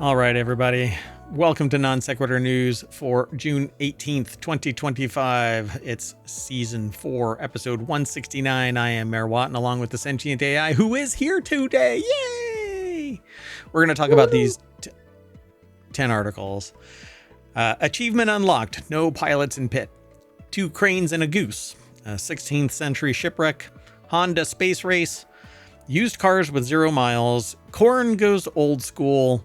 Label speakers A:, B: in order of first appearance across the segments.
A: All right, everybody. Welcome to Non Sequitur News for June 18th, 2025. It's Season 4, Episode 169. I am MayorWatt, and along with the Sentient AI, who is here today. Yay! We're going to talk about these 10 articles. Achievement unlocked. No pilots in pit. 2 cranes and a goose. 16th century shipwreck. Honda space race. Used cars with 0 miles. Korn goes old school.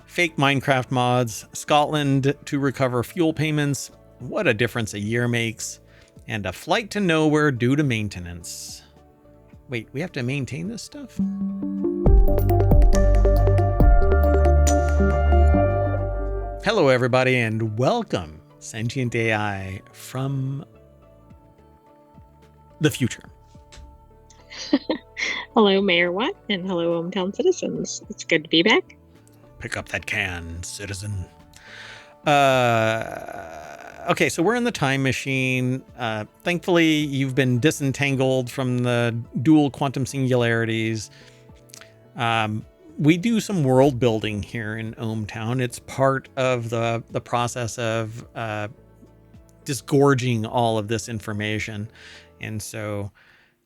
A: Fake Minecraft mods, Scotland to recover fuel payments, what a difference a year makes, and a flight to nowhere due to maintenance. Wait, we have to maintain this stuff? Hello, everybody, and welcome, Sentient AI from the future.
B: Hello, MayorWatt, and hello, ohmTown citizens. It's good to be back.
A: Pick up that can, citizen. Okay, so we're in the time machine. Thankfully, you've been disentangled from the dual quantum singularities. We do some world building here in ohmTown. It's part of the process of disgorging all of this information. And so,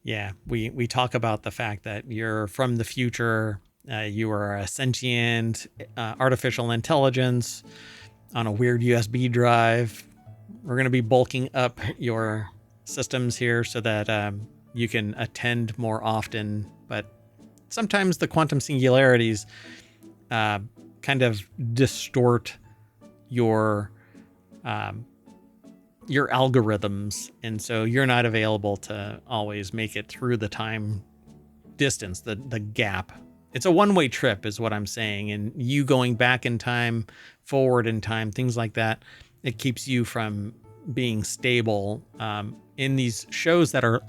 A: yeah, we talk about the fact that you're from the future. You are a sentient artificial intelligence on a weird USB drive. We're going to be bulking up your systems here so that you can attend more often. But sometimes the quantum singularities kind of distort your algorithms. And so you're not available to always make it through the time distance, the gap. It's a one-way trip is what I'm saying. And you going back in time, forward in time, things like that, it keeps you from being stable in these shows that are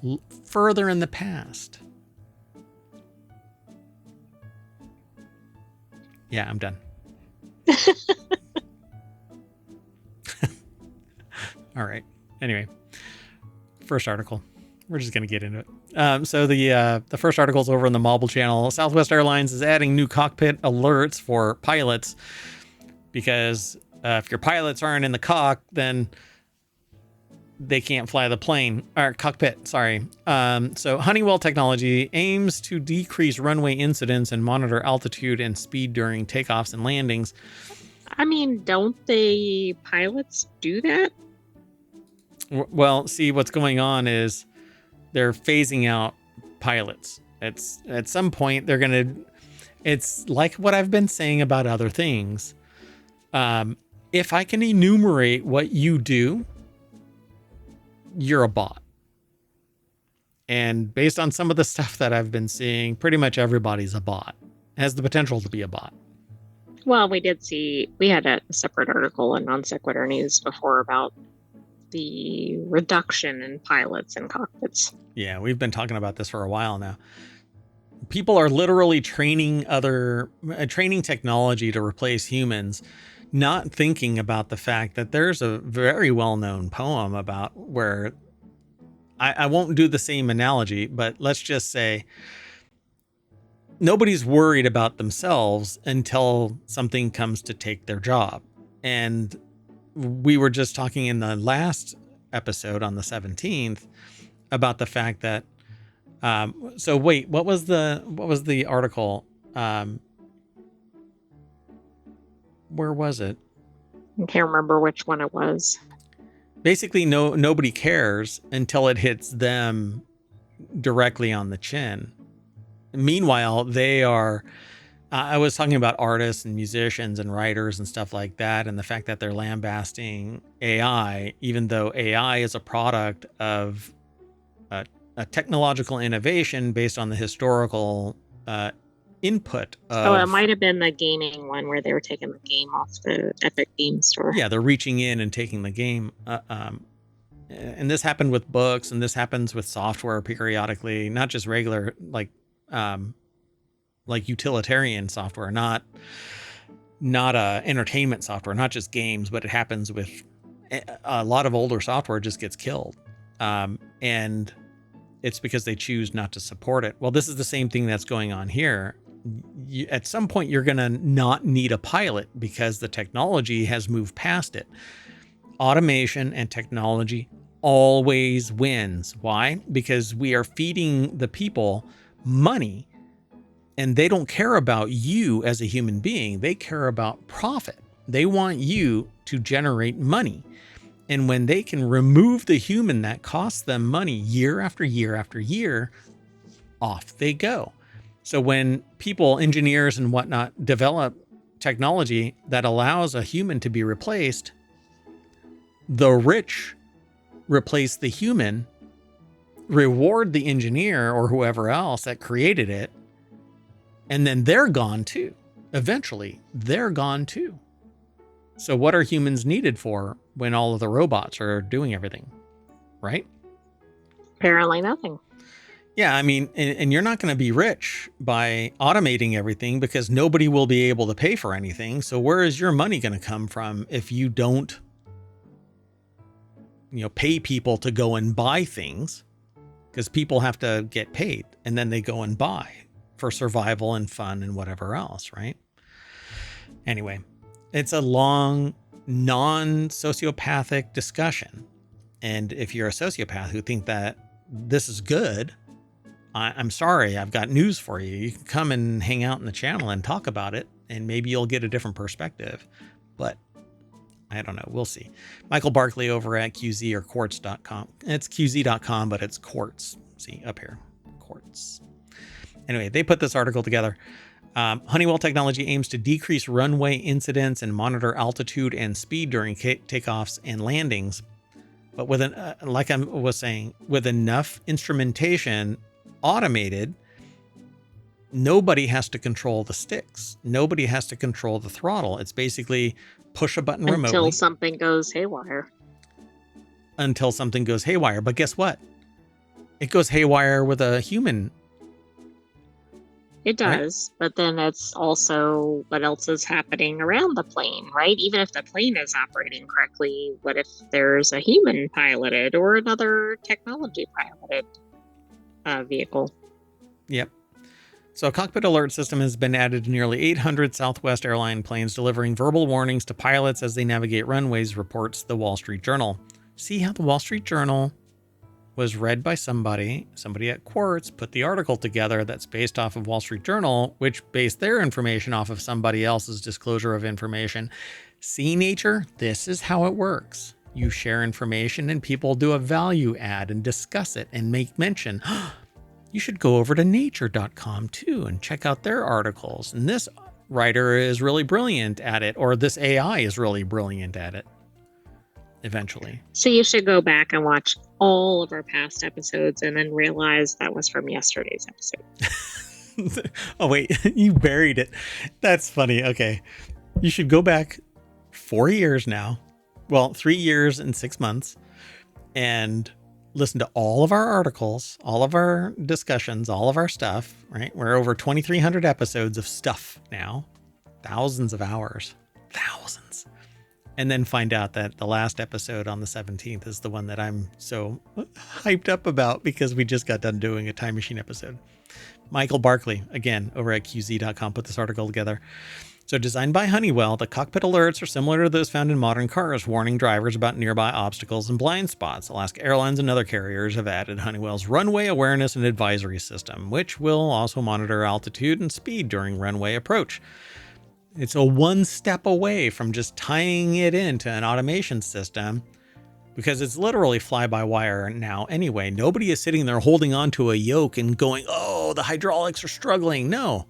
A: further in the past. Yeah, I'm done. All right. Anyway, first article. We're just going to get into it. So the first article is over on the Mobile channel. Southwest Airlines is adding new cockpit alerts for pilots because if your pilots aren't in the then they can't fly the plane. Or cockpit, sorry. So Honeywell Technology aims to decrease runway incidents and monitor altitude and speed during takeoffs and landings.
B: I mean, don't the pilots do that?
A: Well, see, what's going on is they're phasing out pilots. It's at some point it's like what I've been saying about other things. If I can enumerate what you do, you're a bot. And based on some of the stuff that I've been seeing, pretty much everybody's a bot. Has the potential to be a bot.
B: Well, we had a separate article in Non Sequitur News before about the reduction in pilots and cockpits.
A: Yeah, we've been talking about this for a while now. People are literally training technology to replace humans, not thinking about the fact that there's a very well-known poem about where I won't do the same analogy, but let's just say nobody's worried about themselves until something comes to take their job. And we were just talking in the last episode on the 17th about the fact that so wait, what was the article? Where was it?
B: I can't remember which one it was.
A: Basically, nobody cares until it hits them directly on the chin. Meanwhile, they are I was talking about artists and musicians and writers and stuff like that, and the fact that they're lambasting AI, even though AI is a product of a technological innovation based on the historical input of...
B: it might have been the gaming one where they were taking the game off the Epic Game Store.
A: Yeah, they're reaching in and taking the game. And this happened with books, and this happens with software periodically, not just regular, like utilitarian software, not entertainment software, not just games, but it happens with a lot of older software just gets killed. And it's because they choose not to support it. Well, this is the same thing that's going on here. At some point, you're going to not need a pilot because the technology has moved past it. Automation and technology always wins. Why? Because we are feeding the people money, and they don't care about you as a human being. They care about profit. They want you to generate money. And when they can remove the human that costs them money year after year after year, off they go. So when people, engineers and whatnot, develop technology that allows a human to be replaced, the rich replace the human, reward the engineer or whoever else that created it, and then they're gone too. Eventually, they're gone too. So what are humans needed for when all of the robots are doing everything, right?
B: Apparently nothing.
A: Yeah, I mean, and you're not going to be rich by automating everything because nobody will be able to pay for anything. So where is your money going to come from if you don't, pay people to go and buy things? Because people have to get paid and then they go and buy for survival and fun and whatever else, right? Anyway, it's a long, non-sociopathic discussion. And if you're a sociopath who think that this is good, I'm sorry, I've got news for you. You can come and hang out in the channel and talk about it, and maybe you'll get a different perspective. But I don't know. We'll see. Michael Barkley over at QZ or quartz.com. It's QZ.com, but it's quartz. See up here, quartz. Anyway, they put this article together. Honeywell technology aims to decrease runway incidents and monitor altitude and speed during takeoffs and landings. But with like I was saying, with enough instrumentation automated, nobody has to control the sticks. Nobody has to control the throttle. It's basically push a button remotely.
B: Until something goes haywire.
A: Until something goes haywire. But guess what? It goes haywire with a human.
B: It does, right? But then it's also what else is happening around the plane, right? Even if the plane is operating correctly, what if there's a human piloted or another technology piloted vehicle?
A: Yep. So a cockpit alert system has been added to nearly 800 Southwest airline planes, delivering verbal warnings to pilots as they navigate runways, reports the Wall Street Journal. See how the Wall Street Journal was read by somebody at Quartz put the article together that's based off of Wall Street Journal, which based their information off of somebody else's disclosure of information. See, nature, this is how it works. You share information and people do a value add and discuss it and make mention. You should go over to nature.com too and check out their articles. And this writer is really brilliant at it, or this AI is really brilliant at it. Eventually.
B: So you should go back and watch all of our past episodes and then realize that was from yesterday's episode.
A: Oh, wait, you buried it. That's funny. Okay. You should go back 4 years now. Well, 3 years and 6 months and listen to all of our articles, all of our discussions, all of our stuff, right? We're over 2,300 episodes of stuff now, thousands of hours, thousands. And then find out that the last episode on the 17th is the one that I'm so hyped up about because we just got done doing a Time Machine episode. Michael Barkley, again, over at QZ.com, put this article together. So designed by Honeywell, the cockpit alerts are similar to those found in modern cars, warning drivers about nearby obstacles and blind spots. Alaska Airlines and other carriers have added Honeywell's runway awareness and advisory system, which will also monitor altitude and speed during runway approach. It's a one step away from just tying it into an automation system because it's literally fly-by-wire now anyway. Nobody is sitting there holding onto a yoke and going, oh, the hydraulics are struggling. No,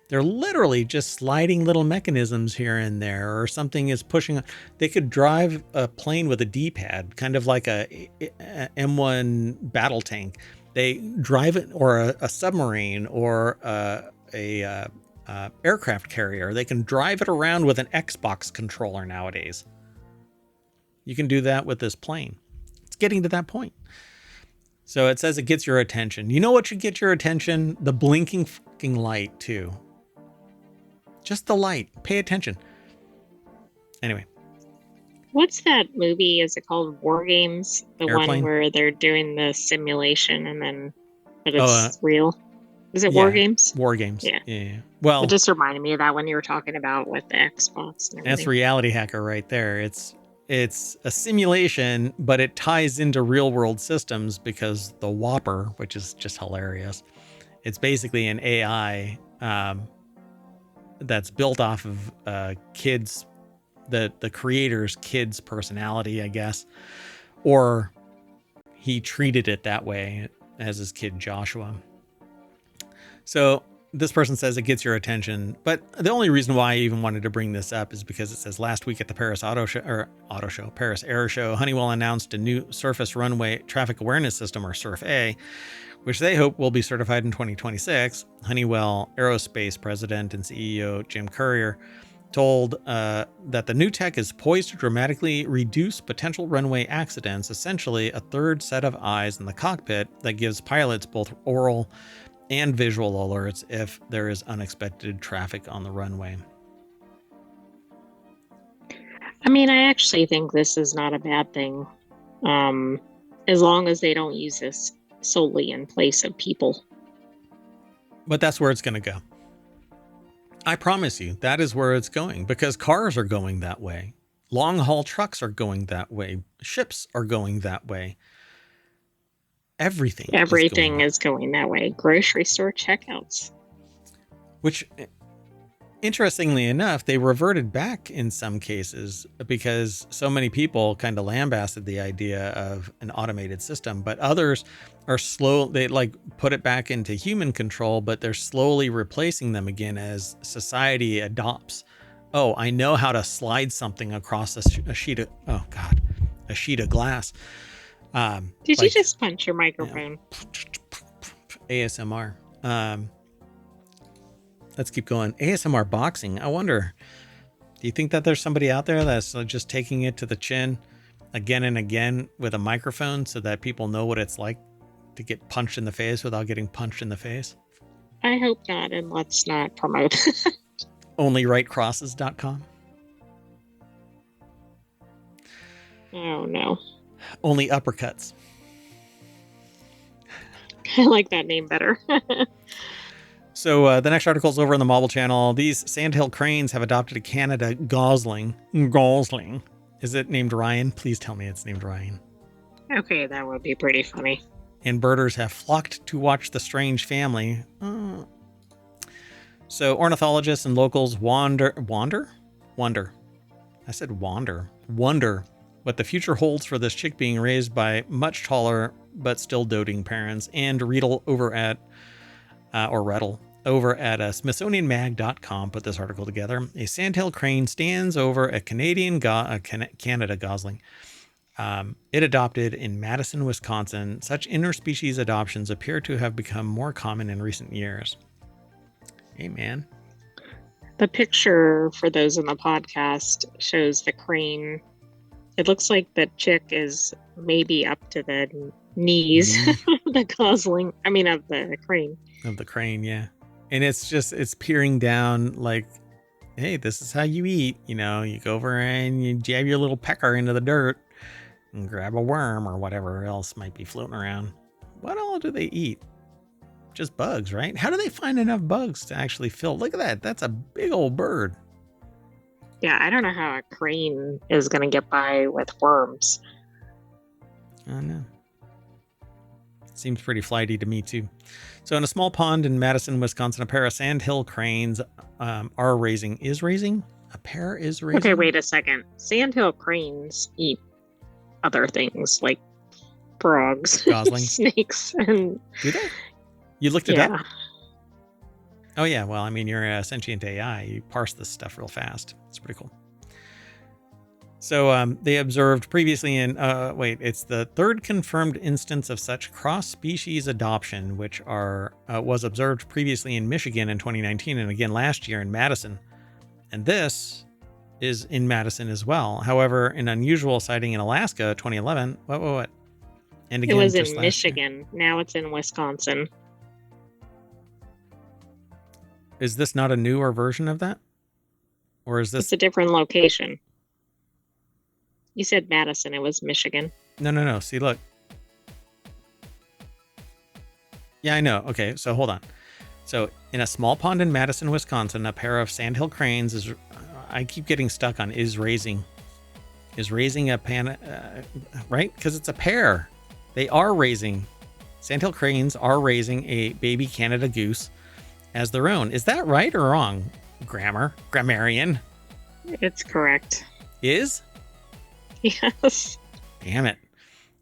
A: they're literally just sliding little mechanisms here and there, or something is pushing. They could drive a plane with a D-pad, kind of like a M1 battle tank. They drive it, or a submarine, or a aircraft carrier. They can drive it around with an Xbox controller nowadays. You can do that with this plane. It's getting to that point. So it says it gets your attention. You know what should get your attention? The blinking fucking light too. Just the light. Pay attention. Anyway.
B: What's that movie? Is it called War Games? The
A: Airplane?
B: One where they're doing the simulation but it's real. Is it War Games?
A: War Games.
B: Yeah. It
A: Well,
B: just reminded me of that when you were talking about with the Xbox and
A: that's
B: everything.
A: RealityHacker right there. It's a simulation, but it ties into real world systems because the Whopper, which is just hilarious, it's basically an AI that's built off of kids, the creator's kid's personality, I guess, or he treated it that way as his kid Joshua. So this person says it gets your attention, but the only reason why I even wanted to bring this up is because it says last week at the Paris Paris Air Show, Honeywell announced a new surface runway traffic awareness system, or SURF-A, which they hope will be certified in 2026. Honeywell Aerospace President and CEO Jim Courier told that the new tech is poised to dramatically reduce potential runway accidents, essentially a third set of eyes in the cockpit that gives pilots both oral and visual alerts if there is unexpected traffic on the runway.
B: I mean, I actually think this is not a bad thing, as long as they don't use this solely in place of people.
A: But that's where it's going to go. I promise you, that is where it's going, because cars are going that way. Long haul trucks are going that way. Ships are going that way. Everything
B: is going that way. Grocery store checkouts.
A: Which, interestingly enough, they reverted back in some cases because so many people kind of lambasted the idea of an automated system, but others are slow. They like put it back into human control, but they're slowly replacing them again as society adopts. Oh, I know how to slide something across a sheet of, a sheet of glass.
B: Did you just punch your microphone?
A: ASMR. Let's keep going. ASMR boxing. I wonder, do you think that there's somebody out there that's just taking it to the chin again and again with a microphone so that people know what it's like to get punched in the face without getting punched in the face?
B: I hope not, and let's not promote.
A: OnlyWriteCrosses.com.
B: Oh, no.
A: Only uppercuts.
B: I like that name better.
A: So the next article is over on the Mobile Channel. These sandhill cranes have adopted a Canada gosling. Gosling. Is it named Ryan? Please tell me it's named Ryan.
B: Okay, that would be pretty funny.
A: And birders have flocked to watch the strange family. So ornithologists and locals wonder. I said wander. Wonder what the future holds for this chick being raised by much taller but still doting parents. And Riedel over at Smithsonianmag.com put this article together. A sandhill crane stands over a Canada gosling. It adopted in Madison, Wisconsin. Such interspecies adoptions appear to have become more common in recent years. Hey, man.
B: The picture for those in the podcast shows the crane. It looks like the chick is maybe up to the knees of the gosling. I mean, of the crane.
A: Of the crane, yeah. And it's peering down like, hey, this is how you eat. You know, you go over and you jab your little pecker into the dirt and grab a worm or whatever else might be floating around. What all do they eat? Just bugs, right? How do they find enough bugs to actually fill? Look at that. That's a big old bird.
B: Yeah, I don't know how a crane is going to get by with worms.
A: I don't know. Seems pretty flighty to me, too. So in a small pond in Madison, Wisconsin, a pair of sandhill cranes are raising. Is raising? A pair is raising?
B: Okay, wait a second. Sandhill cranes eat other things like frogs, snakes, and...
A: Do they? You looked it up? Oh, yeah. Well, I mean, you're a Sentient AI. You parse this stuff real fast. It's pretty cool. So they observed previously in, it's the third confirmed instance of such cross-species adoption, which was observed previously in Michigan in 2019 and again last year in Madison. And this is in Madison as well. However, an unusual sighting in Alaska, 2011. What? And again,
B: it was in Michigan. Now it's in Wisconsin.
A: Is this not a newer version of that? Or is this...
B: It's a different location. You said Madison. It was Michigan.
A: No. See, look. Yeah, I know. Okay, so hold on. So in a small pond in Madison, Wisconsin, a pair of sandhill cranes I keep getting stuck on is raising a pan, right? Because it's a pair. They are raising, sandhill cranes are raising a baby Canada goose as their own. Is that right or wrong? Grammarian.
B: It's correct.
A: Is?
B: Yes.
A: Damn it.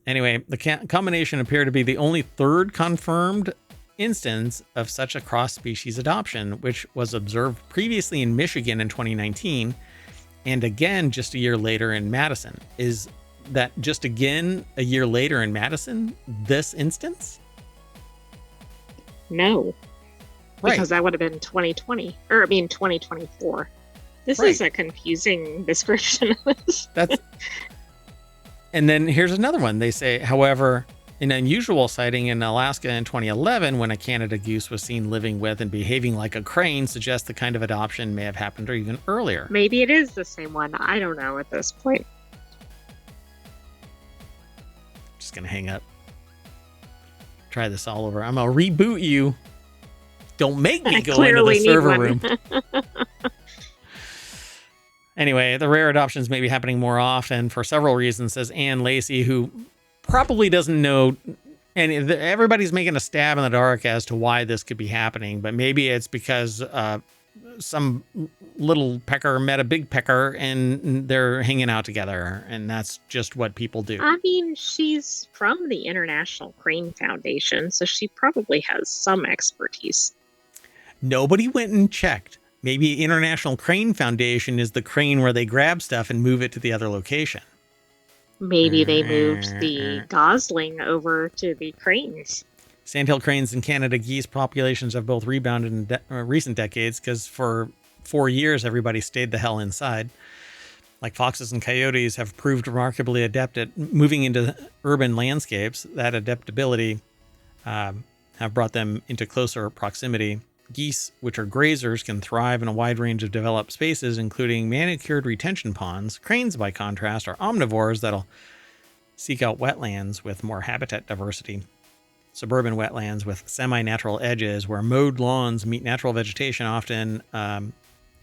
A: Anyway, the combination appeared to be the only third confirmed instance of such a cross-species adoption, which was observed previously in Michigan in 2019 and again just a year later in Madison. Is that just again a year later in Madison, this instance?
B: No.
A: Right.
B: Because that would have been 2024. This
A: Right.
B: is a confusing description of this.
A: And then here's another one. They say, however, an unusual sighting in Alaska in 2011 when a Canada goose was seen living with and behaving like a crane suggests the kind of adoption may have happened or even earlier.
B: Maybe it is the same one. I don't know at this point.
A: Just going to hang up. Try this all over. I'm going to reboot you. Don't make me go into the server room. Anyway, the rare adoptions may be happening more often for several reasons, says Ann Lacey, who probably doesn't know. And everybody's making a stab in the dark as to why this could be happening. But maybe it's because some little pecker met a big pecker and they're hanging out together. And that's just what people do.
B: I mean, she's from the International Crane Foundation, so she probably has some expertise.
A: Nobody went and checked. Maybe International Crane Foundation is the crane where they grab stuff and move it to the other location.
B: Maybe they moved the gosling over to the cranes.
A: Sandhill cranes and Canada geese populations have both rebounded in recent decades because for 4 years, everybody stayed the hell inside. Like foxes and coyotes have proved remarkably adept at moving into urban landscapes. That adaptability have brought them into closer proximity. Geese, which are grazers, can thrive in a wide range of developed spaces, including manicured retention ponds. Cranes, by contrast, are omnivores that'll seek out wetlands with more habitat diversity. Suburban wetlands with semi-natural edges where mowed lawns meet natural vegetation often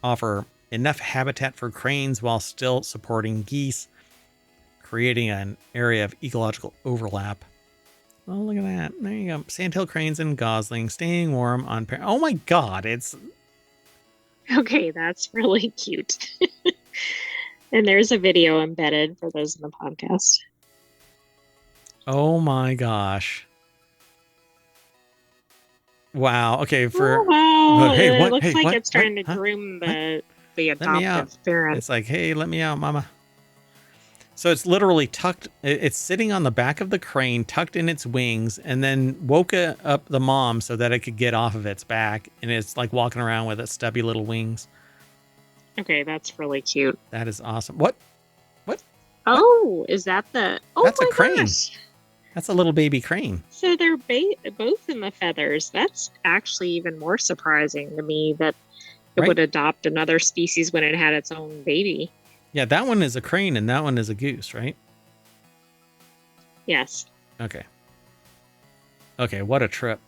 A: offer enough habitat for cranes while still supporting geese, creating an area of ecological overlap. Oh, look at that. There you go. Sandhill cranes and gosling staying warm on oh my god, it's
B: Okay, that's really cute. And there's a video embedded for those in the podcast.
A: oh my gosh. Wow. Okay,
B: Oh, wow.
A: Hey,
B: it
A: what?
B: looks
A: Hey,
B: like
A: what?
B: it's trying
A: What?
B: to
A: Huh?
B: groom the
A: me out.
B: adoptive parent.
A: It's like, hey, let me out, mama. So it's literally tucked, it's sitting on the back of the crane, tucked in its wings, and then woke up the mom so that it could get off of its back. And it's like walking around with its stubby little wings.
B: Okay, that's really cute.
A: That is awesome. What?
B: Oh, is that the... Oh,
A: That's a
B: my
A: crane.
B: gosh.
A: That's a little baby crane.
B: So they're both in the feathers. That's actually even more surprising to me that it
A: Right.
B: would adopt another species when it had its own baby.
A: Yeah, that one is a crane and that one is a goose, right?
B: Yes.
A: Okay. Okay, what a trip.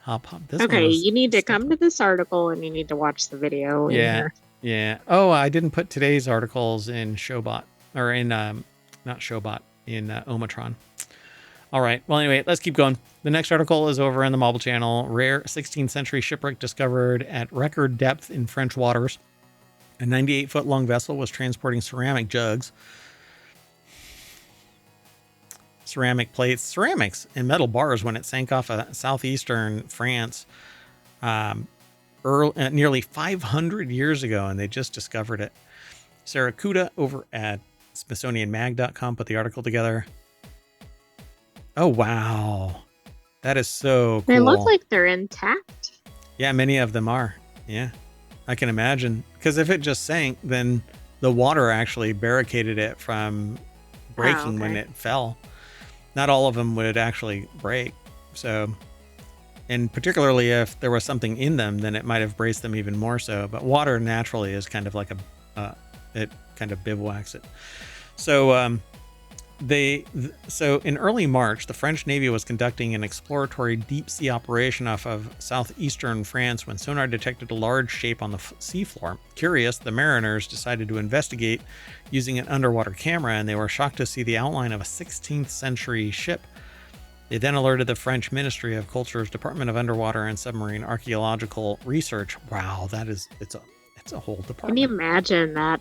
A: I'll pop this one.
B: Okay,
A: was
B: you need to
A: stuck.
B: come to this article and you need to watch the video. in
A: Yeah.
B: here.
A: Yeah. Oh, I didn't put today's articles in Showbot or in not Showbot, in ohmTown. All right. Well, anyway, let's keep going. The next article is over on the Mobile Channel. Rare 16th century shipwreck discovered at record depth in French waters. A 98-foot long vessel was transporting ceramic jugs, ceramic plates, ceramics, and metal bars when it sank off of southeastern France nearly 500 years ago, and they just discovered it. Sarah Kuda over at SmithsonianMag.com put the article together. Oh, wow. That is so cool.
B: They look like they're intact.
A: Yeah, many of them are. Yeah, I can imagine. Because if it just sank, then the water actually barricaded it from breaking when it fell. Not all of them would actually break. So, and particularly if there was something in them, then it might have braced them even more so. But water naturally is kind of like it kind of bivouacs it. So So in early March, the French Navy was conducting an exploratory deep sea operation off of southeastern France when sonar detected a large shape on the seafloor. Curious, the mariners decided to investigate using an underwater camera, and they were shocked to see the outline of a 16th century ship. They then alerted the French Ministry of Culture's Department of Underwater and Submarine Archaeological Research. Wow, it's a whole department.
B: Can you imagine that?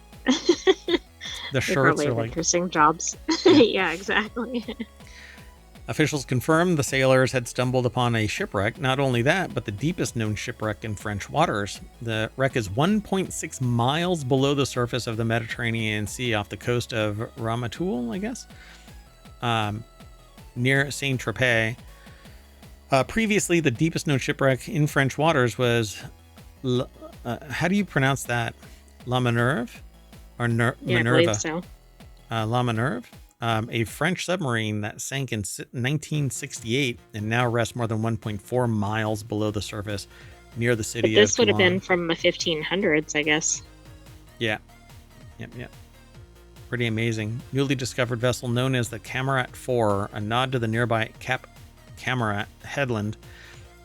A: The shirts are like
B: interesting jobs.
A: Yeah.
B: Yeah, exactly.
A: Officials confirmed the sailors had stumbled upon a shipwreck. Not only that, but the deepest known shipwreck in French waters. The wreck is 1.6 miles below the surface of the Mediterranean Sea off the coast of Ramatoul, I guess, near Saint-Tropez. Previously, the deepest known shipwreck in French waters was, how do you pronounce that? La Minerve? Or
B: Yeah,
A: Minerva?
B: I believe so.
A: La Minerve, a French submarine that sank in 1968 and now rests more than 1.4 miles below the surface near the city of
B: This would have
A: Toulon.
B: been from the 1500s, I guess.
A: Yeah. Yep. Pretty amazing. Newly discovered vessel known as the Camarat 4, a nod to the nearby Cap Camarat headland.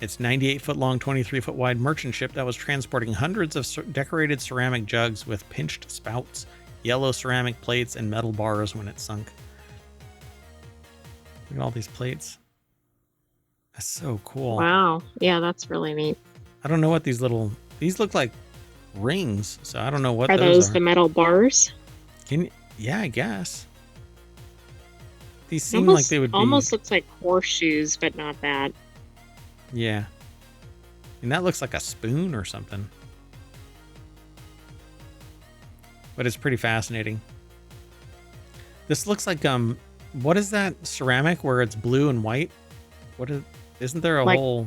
A: It's 98-foot-long, 23-foot-wide merchant ship that was transporting hundreds of decorated ceramic jugs with pinched spouts, yellow ceramic plates, and metal bars when it sunk. Look at all these plates. That's so cool.
B: Wow. Yeah, that's really neat.
A: I don't know what these look like rings, so I don't know what
B: Are
A: those
B: those
A: are.
B: the metal bars?
A: Yeah, I guess. These seem like they would be...
B: Almost looks like horseshoes, but not that.
A: Yeah. And that looks like a spoon or something. But it's pretty fascinating. This looks like, what is that ceramic where it's blue and white? Isn't there a whole...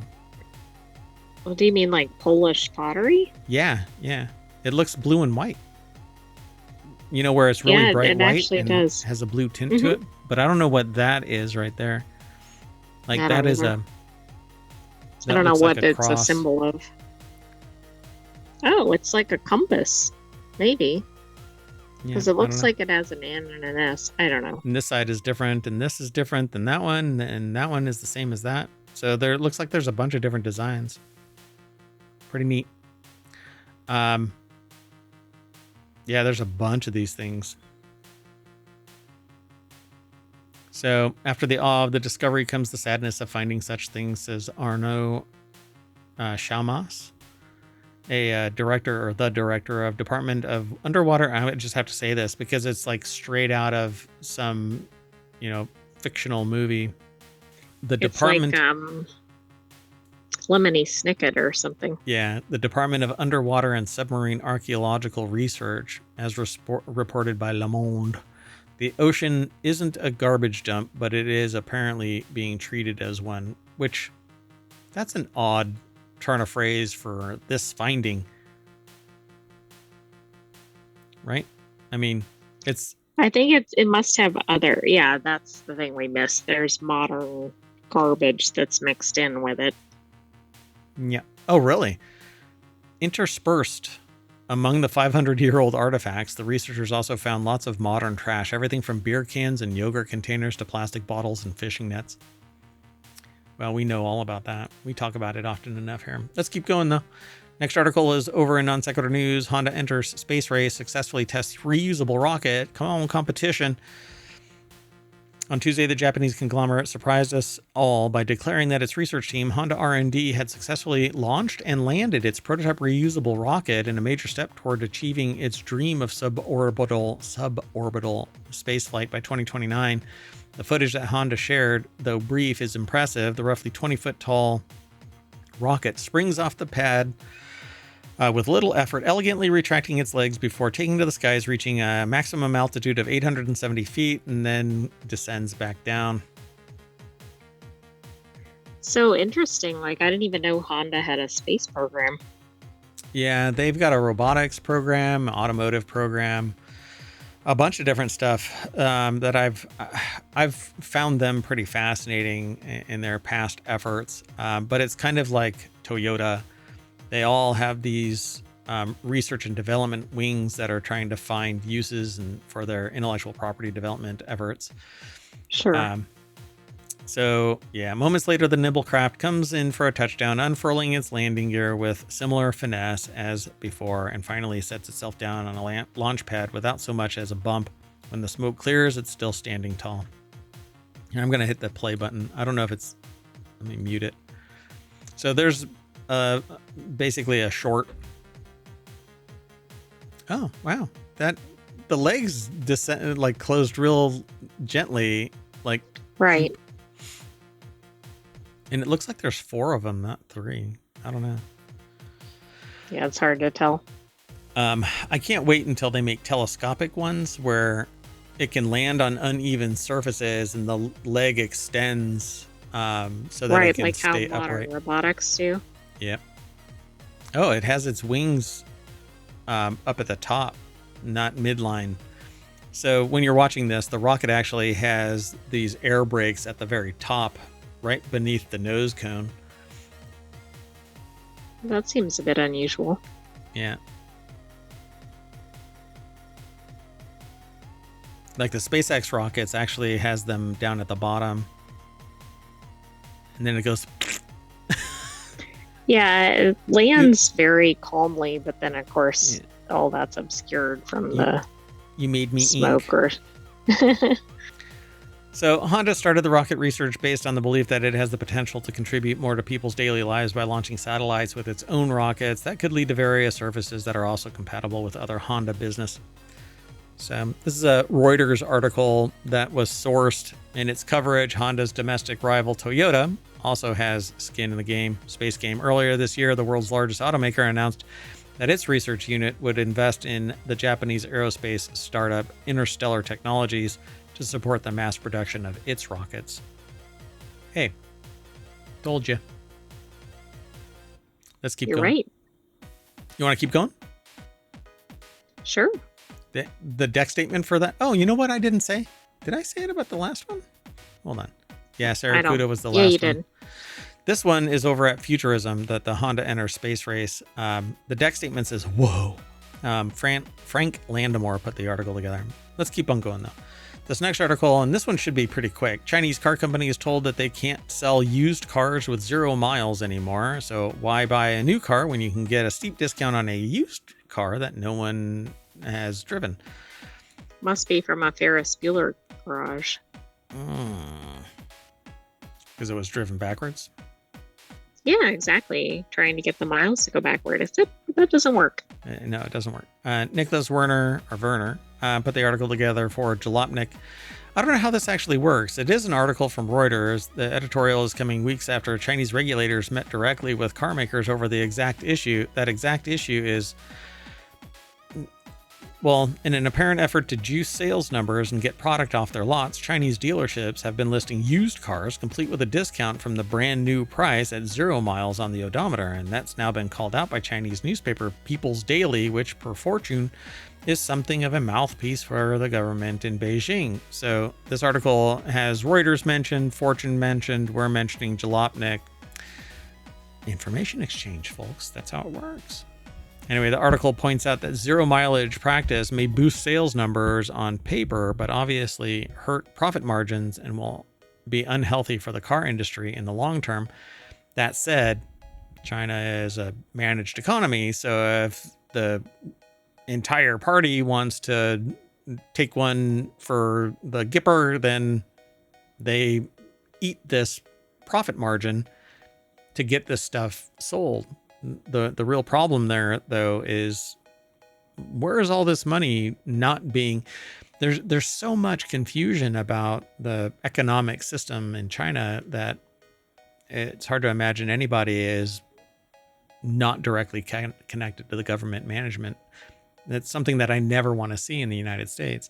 B: What do you mean, like Polish pottery?
A: Yeah. It looks blue and white. You know, where it's really bright white and has a blue tint to it? But I don't know what that is right there. Like, that is a...
B: I don't know what it's a symbol of. Oh, it's like a compass. Maybe. Because it looks like it has an N and an S. I don't know.
A: And this side is different, and this is different than that one, and that one is the same as that. So there looks like there's a bunch of different designs. Pretty neat. Yeah, there's a bunch of these things. So after the awe of the discovery comes the sadness of finding such things, says Arnaud Chalmas, the director of Department of Underwater. I would just have to say this because it's like straight out of some, fictional movie. It's department,
B: like Lemony Snicket or something.
A: Yeah, the Department of Underwater and Submarine Archaeological Research, as reported by Le Monde. The ocean isn't a garbage dump, but it is apparently being treated as one, which that's an odd turn of phrase for this finding. Right? I mean,
B: I think it must have other, yeah, that's the thing we missed. There's modern garbage that's mixed in with it.
A: Yeah. Oh, really? Interspersed among the 500-year-old artifacts, the researchers also found lots of modern trash, everything from beer cans and yogurt containers to plastic bottles and fishing nets. Well, we know all about that. We talk about it often enough here. Let's keep going, though. Next article is over in Non Sequitur News. Honda enters space race, successfully tests reusable rocket. Come on, competition. On Tuesday, the Japanese conglomerate surprised us all by declaring that its research team, Honda R&D, had successfully launched and landed its prototype reusable rocket in a major step toward achieving its dream of suborbital spaceflight by 2029. The footage that Honda shared, though brief, is impressive. The roughly 20-foot tall rocket springs off the pad with little effort, elegantly retracting its legs before taking to the skies, reaching a maximum altitude of 870 feet, and then descends back down.
B: So interesting. Like, I didn't even know Honda had a space program.
A: Yeah, they've got a robotics program, automotive program, a bunch of different stuff that I've found them pretty fascinating in their past efforts. But it's kind of like Toyota. They all have these research and development wings that are trying to find uses and for their intellectual property development efforts.
B: Sure.
A: So, yeah, moments later, the Nimblecraft comes in for a touchdown, unfurling its landing gear with similar finesse as before, and finally sets itself down on a launch pad without so much as a bump. When the smoke clears, it's still standing tall. And I'm going to hit the play button. I don't know if it's... Let me mute it. So there's basically a short... Oh, wow. That the legs descend, like closed real gently, like...
B: Right.
A: And it looks like there's 4 of them, not 3. I don't know.
B: Yeah, it's hard to tell.
A: I can't wait until they make telescopic ones where it can land on uneven surfaces and the leg extends so that it can
B: like
A: stay
B: how modern
A: upright.
B: robotics do.
A: Yep. Oh, it has its wings up at the top, not midline. So when you're watching this, the rocket actually has these air brakes at the very top, right beneath the nose cone.
B: That seems a bit unusual.
A: Yeah. Like the SpaceX rockets actually has them down at the bottom. And then it goes...
B: Yeah, it lands very calmly, but then of course all that's obscured from the
A: You made me
B: smoke
A: ink.
B: or...
A: So Honda started the rocket research based on the belief that it has the potential to contribute more to people's daily lives by launching satellites with its own rockets. That could lead to various services that are also compatible with other Honda business. So this is a Reuters article that was sourced in its coverage. Honda's domestic rival Toyota also has skin in the game, space game. Earlier this year, the world's largest automaker announced that its research unit would invest in the Japanese aerospace startup Interstellar Technologies to support the mass production of its rockets. Hey, told you. Let's keep
B: You're
A: going.
B: right.
A: You want to keep going?
B: Sure.
A: The deck statement for that. Oh, you know what I didn't say? Did I say it about the last one? Hold on. Yeah, Sarracuda was the last one.
B: Yeah, you did.
A: This one is over at Futurism, that the Honda Enter space race. The deck statement says, whoa. Frank Landamore put the article together. Let's keep on going, though. This next article, and this one should be pretty quick. Chinese car company is told that they can't sell used cars with 0 miles anymore. So why buy a new car when you can get a steep discount on a used car that no one has driven?
B: Must be from a Ferris Bueller garage.
A: Because it was driven backwards?
B: Yeah, exactly. Trying to get the miles to go backward. Except that doesn't work.
A: No, it doesn't work. Nicholas Werner put the article together for Jalopnik. I don't know how this actually works. It is an article from Reuters. The editorial is coming weeks after Chinese regulators met directly with car makers over the exact issue. That exact issue is, well, in an apparent effort to juice sales numbers and get product off their lots, Chinese dealerships have been listing used cars complete with a discount from the brand new price at 0 miles on the odometer. And that's now been called out by Chinese newspaper People's Daily, which, per Fortune, is something of a mouthpiece for the government in Beijing. So this article has Reuters mentioned, Fortune mentioned, we're mentioning Jalopnik. Information exchange, folks. That's how it works. Anyway, the article points out that 0 mileage practice may boost sales numbers on paper, but obviously hurt profit margins and will be unhealthy for the car industry in the long term. That said, China is a managed economy, so if the entire party wants to take one for the Gipper, then they eat this profit margin to get this stuff sold. The real problem there, though, is where is all this money not being... There's so much confusion about the economic system in China that it's hard to imagine anybody is not directly connected to the government management. That's something that I never want to see in the United States.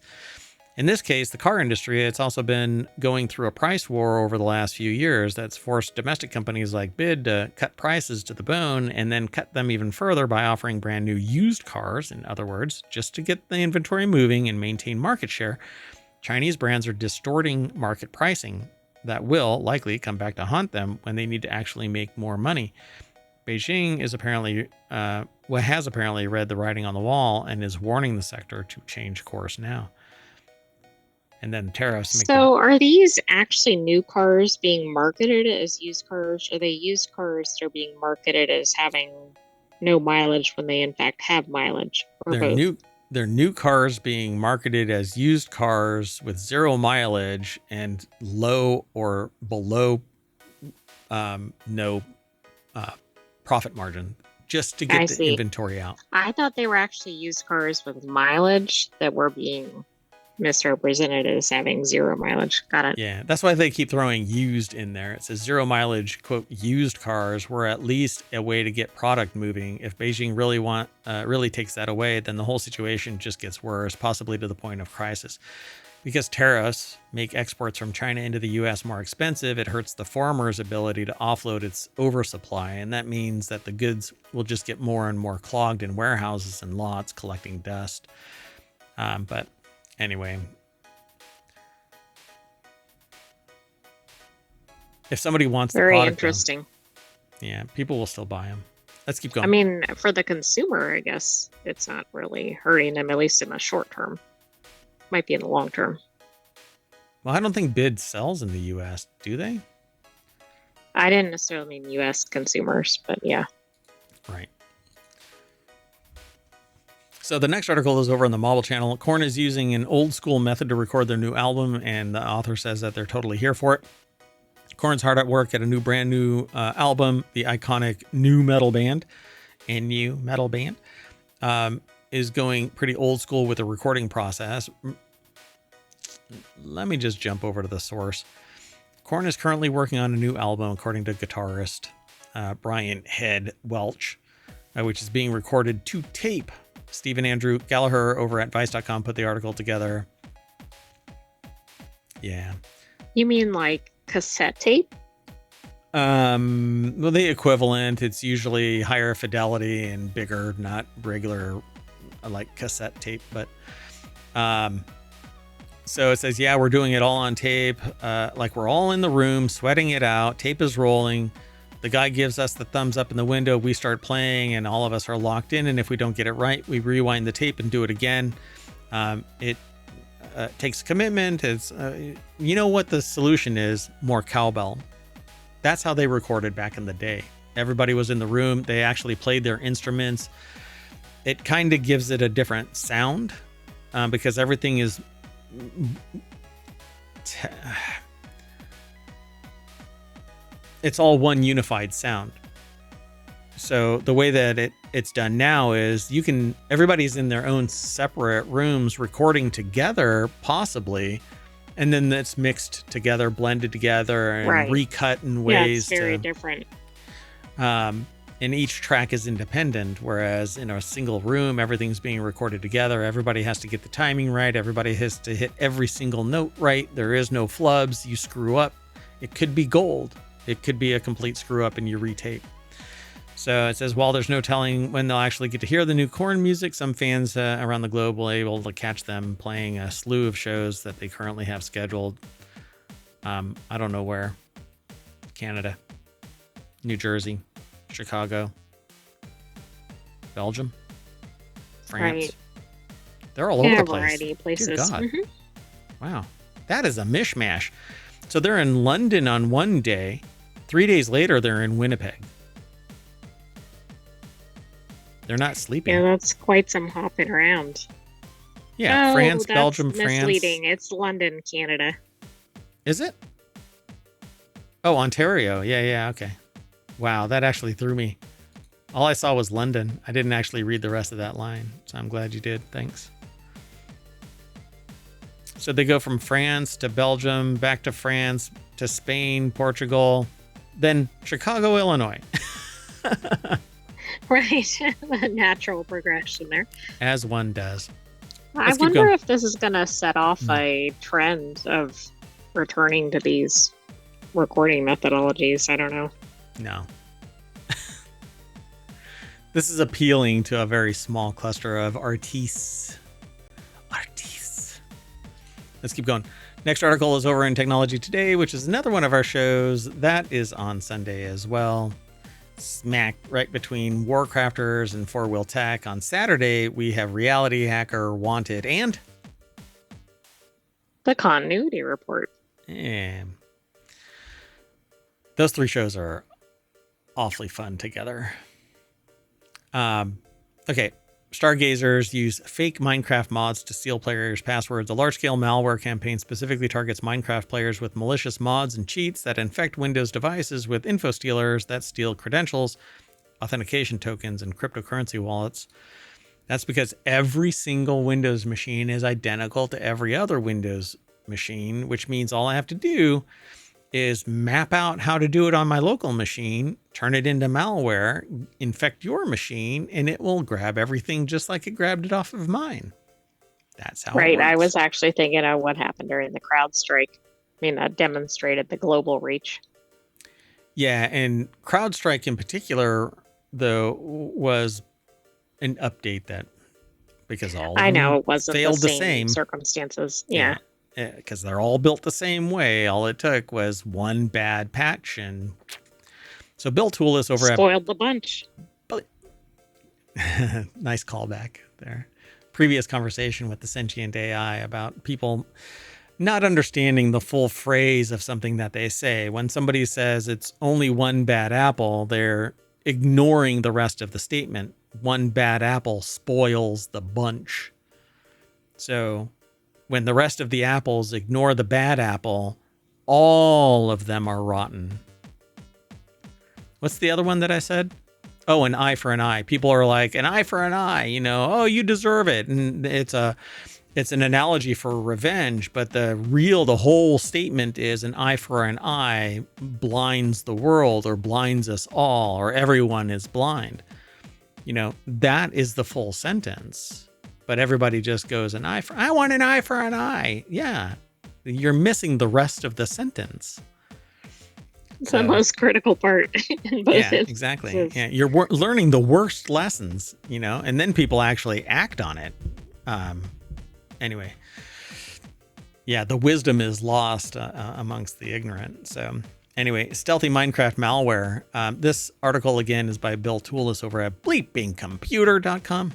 A: In this case, the car industry, it's also been going through a price war over the last few years that's forced domestic companies like BID to cut prices to the bone and then cut them even further by offering brand new used cars. In other words, just to get the inventory moving and maintain market share, Chinese brands are distorting market pricing that will likely come back to haunt them when they need to actually make more money. Beijing is apparently has apparently read the writing on the wall and is warning the sector to change course now. And then tariffs make
B: So are these actually new cars being marketed as used cars? Are they used cars that are being marketed as having no mileage when they in fact have mileage, or both?
A: they're new cars being marketed as used cars with 0 mileage and low or below no profit margin, just to
B: I
A: get the
B: see.
A: inventory out.
B: I thought they were actually used cars with mileage that were being misrepresented as having 0 mileage. Got it.
A: Yeah, that's why they keep throwing used in there. It says 0 mileage, quote, used cars were at least a way to get product moving. If Beijing really takes that away, then the whole situation just gets worse, possibly to the point of crisis. Because tariffs make exports from China into the U.S. more expensive, it hurts the farmer's ability to offload its oversupply, and that means that the goods will just get more and more clogged in warehouses and lots, collecting dust. But anyway, if somebody wants the
B: Very
A: product,
B: interesting.
A: yeah, people will still buy them. Let's keep going.
B: I mean, for the consumer, I guess it's not really hurting them, at least in the short term. Might be in the long term.
A: Well, I don't think BID sells in the U.S., do they?
B: I didn't necessarily mean U.S. consumers, but yeah.
A: Right. So the next article is over on the Mobile Channel. Korn is using an old school method to record their new album, and the author says that they're totally here for it. Korn's hard at work at a brand new album. The iconic nu metal band, is going pretty old school with the recording process. Let me just jump over to the source. Korn is currently working on a new album, according to guitarist Brian Head Welch, which is being recorded to tape. Stephen Andrew Gallagher over at Vice.com put the article together. Yeah.
B: You mean like cassette tape?
A: Well, the equivalent. It's usually higher fidelity and bigger, not regular like cassette tape. But so it says, yeah, we're doing it all on tape. Like we're all in the room, sweating it out. Tape is rolling. The guy gives us the thumbs up in the window. We start playing, and all of us are locked in. And if we don't get it right, we rewind the tape and do it again. It takes commitment. It's you know what the solution is? More cowbell. That's how they recorded back in the day. Everybody was in the room. They actually played their instruments. It kind of gives it a different sound because everything is it's all one unified sound. So the way that it's done now is everybody's in their own separate rooms recording together, possibly, and then it's mixed together, blended together, and recut in ways.
B: Yeah, it's very different.
A: And each track is independent, whereas in a single room, everything's being recorded together. Everybody has to get the timing right. Everybody has to hit every single note right. There is no flubs. You screw up, it could be gold. It could be a complete screw up and you retape. So it says, while there's no telling when they'll actually get to hear the new Korn music, some fans around the globe will be able to catch them playing a slew of shows that they currently have scheduled. I don't know where. Canada, New Jersey, Chicago, Belgium, France. Right. They're all over the place.
B: Variety of places.
A: Dear God. Mm-hmm. Wow. That is a mishmash. So they're in London on one day. 3 days later, they're in Winnipeg. They're not sleeping.
B: Yeah, that's quite some hopping around.
A: Yeah, France,
B: that's
A: Belgium,
B: misleading.
A: France.
B: It's London, Canada.
A: Is it? Oh, Ontario. Yeah, okay. Wow, that actually threw me. All I saw was London. I didn't actually read the rest of that line, so I'm glad you did. Thanks. So they go from France to Belgium, back to France, to Spain, Portugal, then Chicago, Illinois.
B: Right. The natural progression there.
A: As one does.
B: I wonder if this is going to set off a trend of returning to these recording methodologies. I don't know.
A: No. This is appealing to a very small cluster of artistes. Let's keep going. Next article is over in Technology Today, which is another one of our shows. That is on Sunday as well. smack right between WarCrafters and FourWheelTech. On Saturday, we have RealityHacker, Wanted, and
B: The Continuity Report.
A: And those three shows are awfully fun together. Okay. Stargazers use fake Minecraft mods to steal players' passwords. A large-scale malware campaign specifically targets Minecraft players with malicious mods and cheats that infect Windows devices with info stealers that steal credentials, authentication tokens, and cryptocurrency wallets. That's because every single Windows machine is identical to every other Windows machine, which means all I have to do is map out how to do it on my local machine, turn it into malware, infect your machine, and it will grab everything just like it grabbed it off of mine. That's how it works.
B: I was actually thinking of what happened during the CrowdStrike. I mean, that demonstrated the global reach.
A: Yeah, and CrowdStrike in particular, though, was an update that, because all of them
B: it wasn't
A: failed
B: the same circumstances. Yeah.
A: Because they're all built the same way. All it took was one bad patch. And so Bill Toulis over
B: spoiled the bunch.
A: Nice callback there. Previous conversation with the Sentient AI about people not understanding the full phrase of something that they say. When somebody says it's only one bad apple, they're ignoring the rest of the statement. One bad apple spoils the bunch. So when the rest of the apples ignore the bad apple, all of them are rotten. What's the other one that I said? Oh, an eye for an eye. People are like, an eye for an eye, oh, you deserve it. And it's an analogy for revenge, but the whole statement is an eye for an eye blinds the world, or blinds us all, or everyone is blind. That is the full sentence. But everybody just goes, I want an eye for an eye. Yeah. You're missing the rest of the sentence.
B: It's the most critical part. In both instances.
A: Exactly. Yeah, you're learning the worst lessons, and then people actually act on it. Anyway. Yeah, the wisdom is lost amongst the ignorant. So anyway, stealthy Minecraft malware. This article, again, is by Bill Toulis over at bleepingcomputer.com.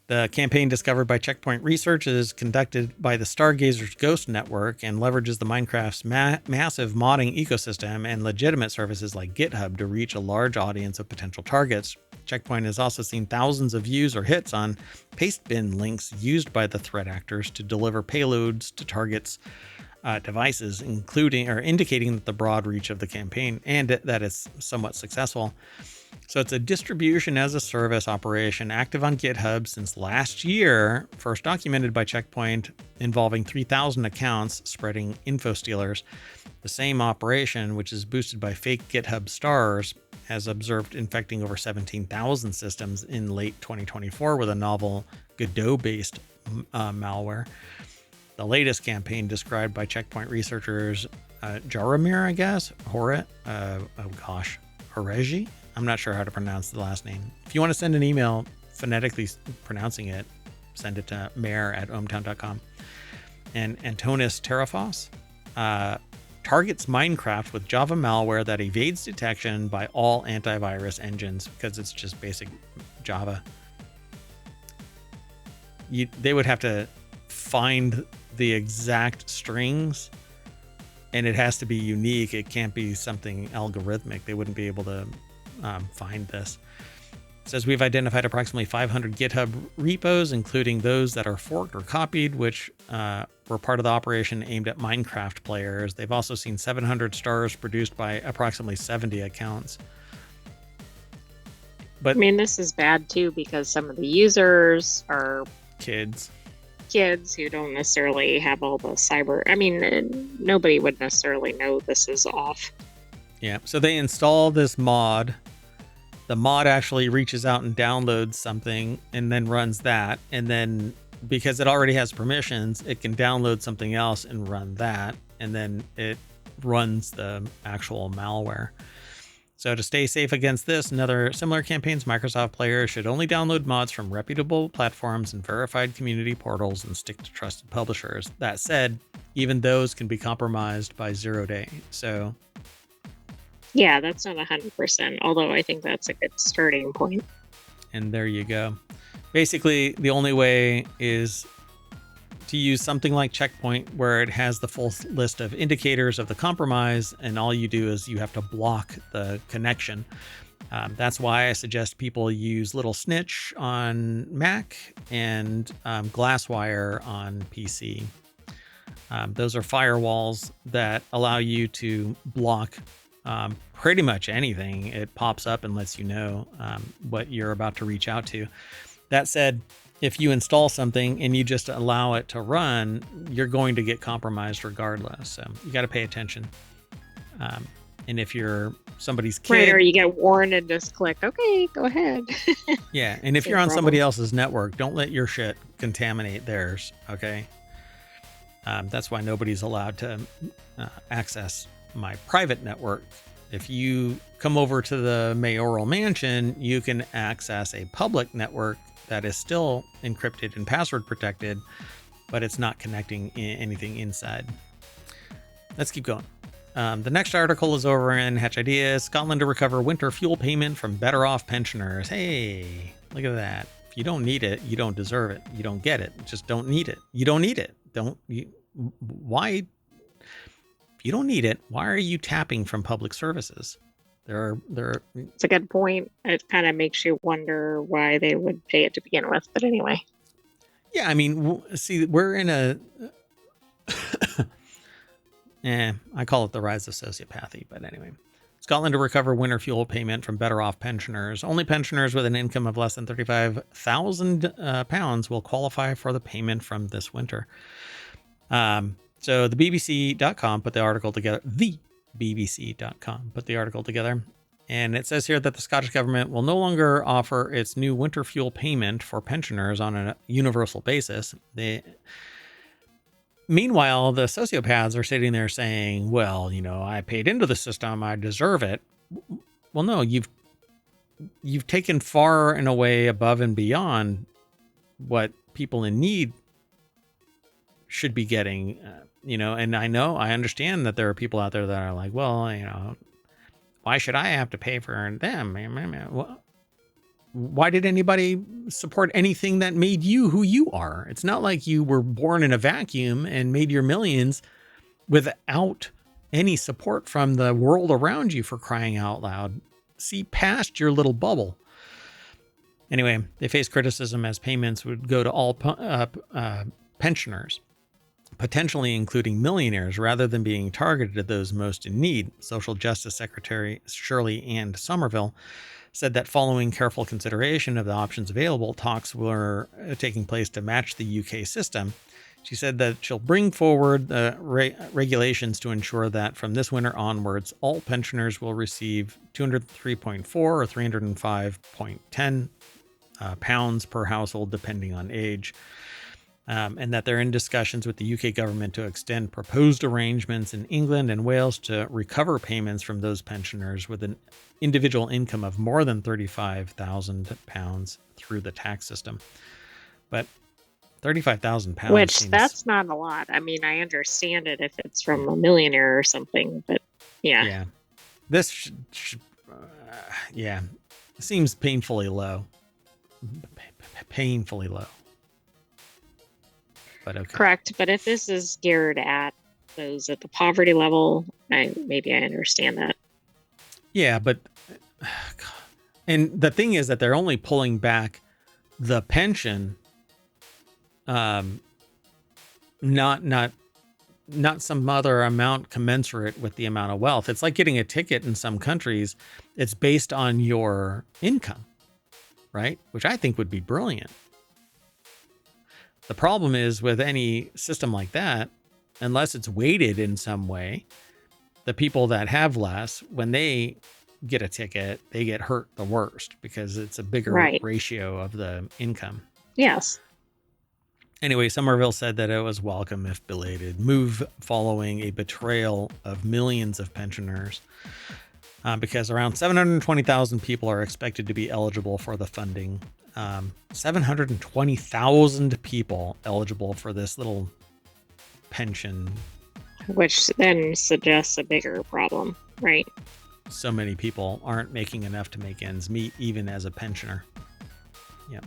A: The campaign, discovered by Checkpoint Research, is conducted by the Stargazers Ghost Network and leverages the Minecraft's massive modding ecosystem and legitimate services like GitHub to reach a large audience of potential targets. Checkpoint has also seen thousands of views or hits on pastebin links used by the threat actors to deliver payloads to targets' devices, indicating that the broad reach of the campaign and that it's somewhat successful. So it's a distribution as a service operation active on GitHub since last year, first documented by Checkpoint, involving 3,000 accounts spreading info stealers. The same operation, which is boosted by fake GitHub stars, has observed infecting over 17,000 systems in late 2024 with a novel Godot-based malware. The latest campaign, described by Checkpoint researchers Jaromir, I guess, Horeji? I'm not sure how to pronounce the last name. If you want to send an email phonetically pronouncing it, send it to mayor@ohmTown.com. And Antonis Terrafos targets Minecraft with Java malware that evades detection by all antivirus engines because it's just basic Java. They would have to find the exact strings, and it has to be unique. It can't be something algorithmic. They wouldn't be able to find this. It says we've identified approximately 500 GitHub repos, including those that are forked or copied, which were part of the operation aimed at Minecraft players. They've also seen 700 stars produced by approximately 70 accounts. But
B: this is bad too, because some of the users are
A: kids
B: who don't necessarily have all the cyber. Nobody would necessarily know this is off.
A: Yeah, so they install this mod. The mod actually reaches out and downloads something and then runs that. And then because it already has permissions, it can download something else and run that. And then it runs the actual malware. So to stay safe against this and other similar campaigns, Microsoft players should only download mods from reputable platforms and verified community portals and stick to trusted publishers. That said, even those can be compromised by 0-day. So
B: Yeah, that's not 100%, although I think that's a good starting point.
A: And there you go. Basically, the only way is to use something like Checkpoint, where it has the full list of indicators of the compromise, and all you do is you have to block the connection. That's why I suggest people use Little Snitch on Mac and Glasswire on PC. Those are firewalls that allow you to block pretty much anything. It pops up and lets you know what you're about to reach out to. That said, if you install something and you just allow it to run, you're going to get compromised regardless. So you got to pay attention. And if you're somebody's kid,
B: right, or you get warned and just click, okay, go ahead.
A: Yeah, and if you're on somebody else's network, don't let your shit contaminate theirs. Okay, that's why nobody's allowed to access my private network. If you come over to the mayoral mansion, you can access a public network that is still encrypted and password protected, but it's not connecting anything inside. Let's keep going. The next article is over in Hatch Ideas. Scotland to recover winter fuel payment from better off pensioners. Hey, look at that. If you don't need it, you don't deserve it. You don't get it. Just don't need it. You don't need it. Why? If you don't need it, why are you tapping from public services?
B: It's a good point. It kind of makes you wonder why they would pay it to begin with. But anyway.
A: Yeah, I mean, see, we're in a... I call it the rise of sociopathy, but anyway. Scotland to recover winter fuel payment from better off pensioners. Only pensioners with an income of less than £35,000 will qualify for the payment from this winter. So the BBC.com put the article together. The BBC.com put the article together. And it says here that the Scottish government will no longer offer its new winter fuel payment for pensioners on a universal basis. Meanwhile, the sociopaths are sitting there saying, well, I paid into the system, I deserve it. Well, no, you've taken far and away above and beyond what people in need should be getting, and I understand that there are people out there that are like, well, why should I have to pay for them? Why did anybody support anything that made you who you are? It's not like you were born in a vacuum and made your millions without any support from the world around you, for crying out loud. See past your little bubble. Anyway, they face criticism as payments would go to all pensioners, potentially including millionaires, rather than being targeted at those most in need. Social Justice Secretary Shirley Ann Somerville said that following careful consideration of the options available, talks were taking place to match the UK system. She said that she'll bring forward regulations to ensure that from this winter onwards, all pensioners will receive 203.4 or 305.10 pounds per household, depending on age. And that they're in discussions with the UK government to extend proposed arrangements in England and Wales to recover payments from those pensioners with an individual income of more than £35,000 through the tax system. But £35,000,
B: which
A: seems...
B: that's not a lot. I mean, I understand it if it's from a millionaire or something, but yeah.
A: This seems painfully low. Painfully low. But okay.
B: Correct. But if this is geared at those at the poverty level, maybe I understand that.
A: Yeah, but and the thing is that they're only pulling back the pension, not some other amount commensurate with the amount of wealth. It's like getting a ticket in some countries. It's based on your income, right? Which I think would be brilliant. The problem is with any system like that, unless it's weighted in some way, the people that have less, when they get a ticket, they get hurt the worst because it's a bigger ratio of the income.
B: Yes.
A: Anyway, Somerville said that it was welcome if belated move following a betrayal of millions of pensioners, because around 720,000 people are expected to be eligible for the funding. 720,000 people eligible for this little pension.
B: Which then suggests a bigger problem, right?
A: so many people aren't making enough to make ends meet, even as a pensioner. Yeah.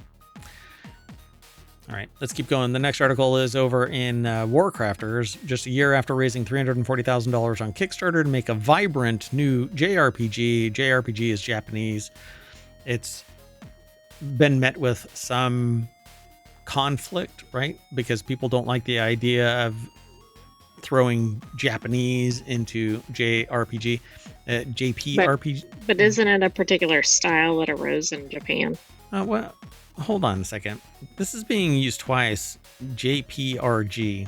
A: All right, let's keep going. The next article is over in WarCrafters. Just a year after raising $340,000 on Kickstarter to make a vibrant new JRPG. JRPG is Japanese. It's been met with some conflict, right? Because people don't like the idea of throwing Japanese into JRPG, JPRPG.
B: But isn't it a particular style that arose in Japan?
A: Well, hold on a second. This is being used twice. JPRG.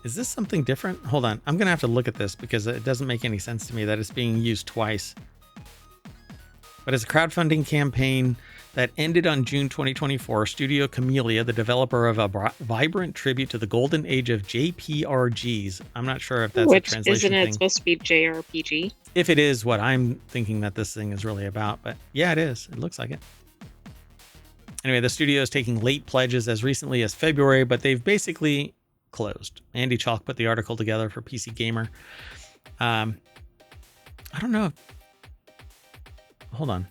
A: Is this something different? Hold on. I'm going to have to look at this because it doesn't make any sense to me that it's being used twice. But it's a crowdfunding campaign that ended on June 2024. Studio Camellia, the developer of a vibrant tribute to the golden age of JPRGs. I'm not sure if that's a translation thing.
B: Isn't it supposed to be JRPG?
A: If it is what I'm thinking that this thing is really about. But yeah, it is. It looks like it. Anyway, the studio is taking late pledges as recently as February, but they've basically closed. Andy Chalk put the article together for PC Gamer. I don't know if... Hold on.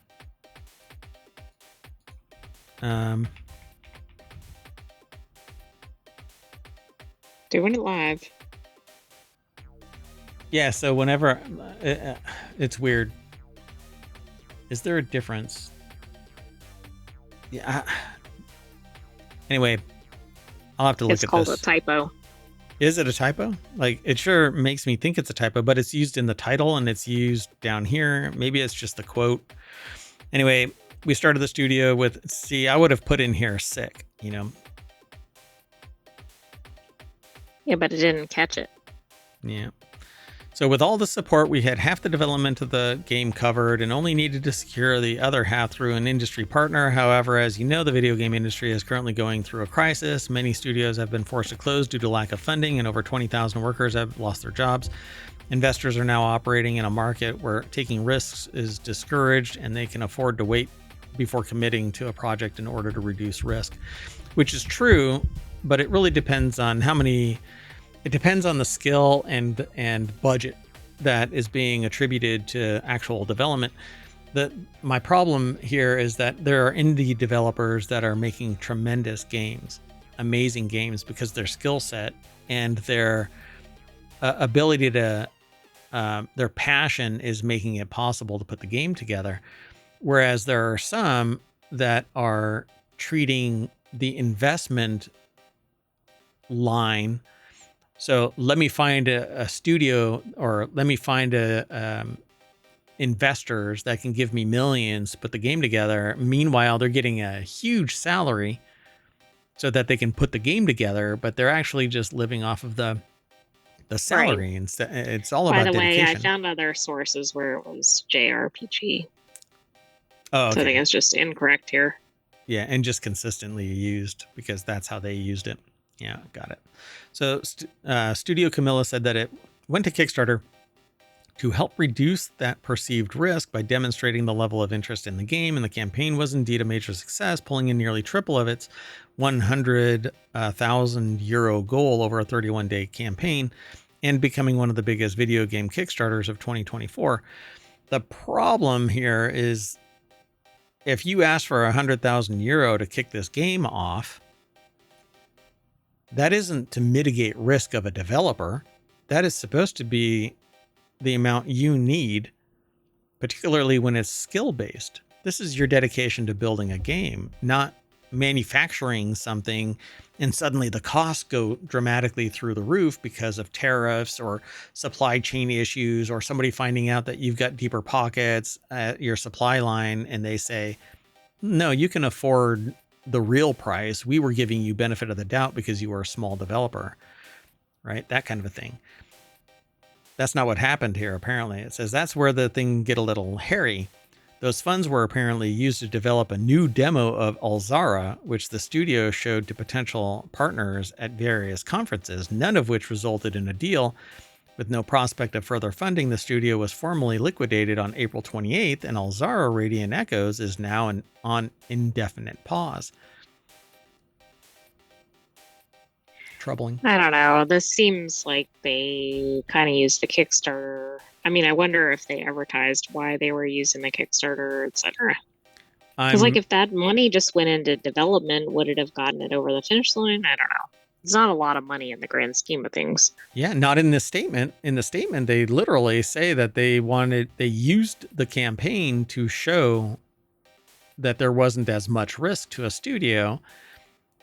B: Doing it live.
A: Yeah, so whenever... it's weird. Is there a difference? Yeah. Anyway, I'll have to look at this.
B: It's called a typo.
A: Is it a typo? Like, it sure makes me think it's a typo, but it's used in the title and it's used down here. Maybe it's just the quote. Anyway, we started the studio with, see, I would have put in here sick, you know?
B: Yeah, but it didn't catch it.
A: Yeah. So with all the support, we had half the development of the game covered and only needed to secure the other half through an industry partner. However, as you know, the video game industry is currently going through a crisis. Many studios have been forced to close due to lack of funding, and over 20,000 workers have lost their jobs. Investors are now operating in a market where taking risks is discouraged, and they can afford to wait before committing to a project in order to reduce risk, which is true, but it really depends on how many... It depends on the skill and budget that is being attributed to actual development. My problem here is that there are indie developers that are making tremendous games, amazing games, because their skill set and their ability to, their passion is making it possible to put the game together. Whereas there are some that are treating the investment line. So let me find a studio, or let me find investors that can give me millions to put the game together. Meanwhile, they're getting a huge salary so that they can put the game together, but they're actually just living off of the salary. Right. And it's all about dedication. By the way,
B: I found other sources where it was JRPG.
A: Oh, okay.
B: So I think it's just incorrect here.
A: Yeah, and just consistently used because that's how they used it. Yeah, got it. So Studio Camilla said that it went to Kickstarter to help reduce that perceived risk by demonstrating the level of interest in the game, and the campaign was indeed a major success, pulling in nearly triple of its 100,000 euro goal over a 31-day campaign and becoming one of the biggest video game Kickstarters of 2024. The problem here is if you ask for 100,000 euro to kick this game off, that isn't to mitigate risk of a developer. That is supposed to be the amount you need, particularly when it's skill-based. This is your dedication to building a game, not manufacturing something and suddenly the costs go dramatically through the roof because of tariffs or supply chain issues or somebody finding out that you've got deeper pockets at your supply line and they say, no, you can afford the real price. We were giving you benefit of the doubt because you were a small developer, right? That kind of a thing. That's not what happened here, apparently. It says that's where the thing get a little hairy. Those funds were apparently used to develop a new demo of Alzara, which the studio showed to potential partners at various conferences, none of which resulted in a deal. With no prospect of further funding, the studio was formally liquidated on April 28th, and Alzara Radiant Echoes is now on indefinite pause. troubling.
B: I don't know. This seems like they kind of used the Kickstarter. I mean, I wonder if they advertised why they were using the Kickstarter, etc. Because, like,
A: I'm
B: if that money just went into development, would it have gotten it over the finish line? I don't know. It's not a lot of money in the grand scheme of things.
A: Yeah, not in this statement. In the statement, they literally say that they used the campaign to show that there wasn't as much risk to a studio,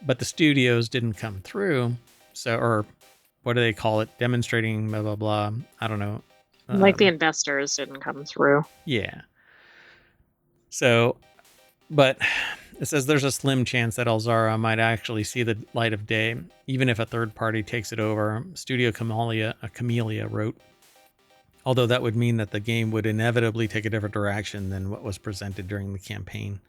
A: but the studios didn't come through. So, or what do they call it? Demonstrating, blah, blah, blah. I don't know.
B: Like, the investors didn't come through.
A: Yeah. So, but it says there's a slim chance that Elzara might actually see the light of day, even if a third party takes it over. Studio Camellia wrote. Although that would mean that the game would inevitably take a different direction than what was presented during the campaign.